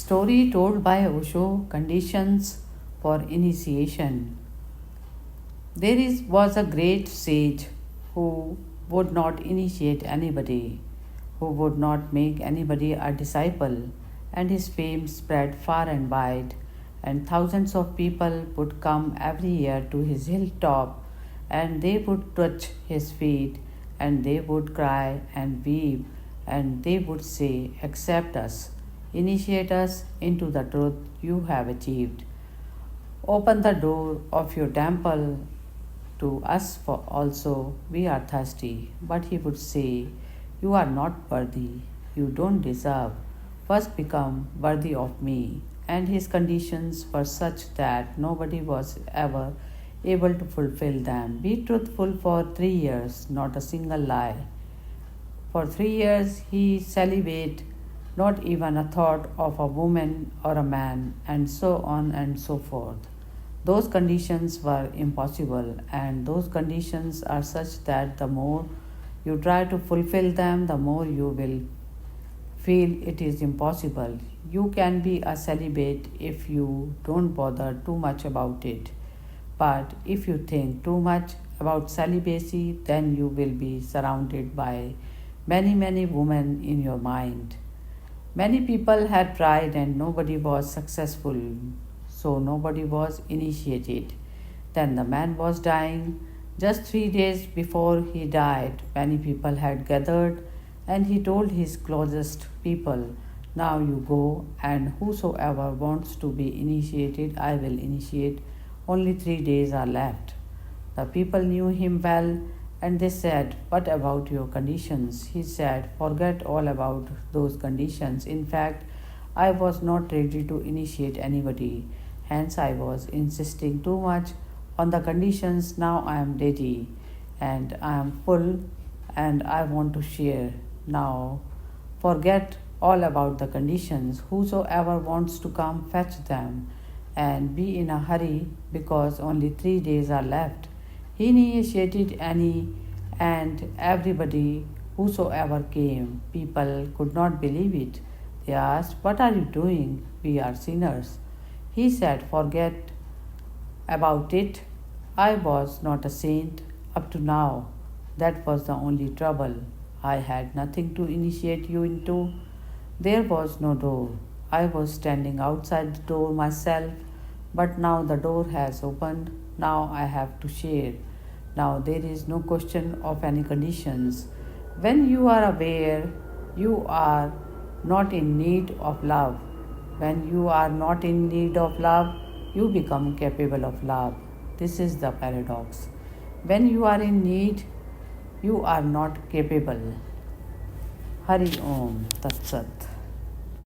Story told by Osho. Conditions for initiation. Was a great sage who would not initiate anybody, who would not make anybody a disciple, and his fame spread far and wide, and thousands of people would come every year to his hilltop, and they would touch his feet, and they would cry and weep, and they would say, "Accept us, initiate us into the truth you have achieved. Open the door of your temple to us for also, we are thirsty." But he would say, "You are not worthy, you don't deserve. First become worthy of me." And his conditions were such that nobody was ever able to fulfill them. Be truthful for 3 years, not a single lie. For 3 years he celibate, not even a thought of a woman or a man, and so on and so forth. Those conditions were impossible, and those conditions are such that the more you try to fulfill them, the more you will feel it is impossible. You can be a celibate if you don't bother too much about it. But if you think too much about celibacy, then you will be surrounded by many women in your mind. Many people had tried and nobody was successful, so nobody was initiated. Then the man was dying. Just 3 days before he died, many people had gathered, and he told his closest people, "Now you go, and whosoever wants to be initiated, I will initiate. Only 3 days are left." The people knew him well, and they said, "What about your conditions?" He said, "Forget all about those conditions. In fact, I was not ready to initiate anybody. Hence, I was insisting too much on the conditions. Now I am ready, and I am full, and I want to share. Now, forget all about the conditions. Whosoever wants to come, fetch them, and be in a hurry, because only 3 days are left." He initiated any and everybody whosoever came. People could not believe it. They asked, "What are you doing? We are sinners." He said, "Forget about it. I was not a saint up to now. That was the only trouble. I had nothing to initiate you into. There was no door. I was standing outside the door myself, but now the door has opened. Now I have to share. Now there is no question of any conditions. When you are aware, you are not in need of love. When you are not in need of love, you become capable of love. This is the paradox. When you are in need, you are not capable. Hari Om Tat Sat.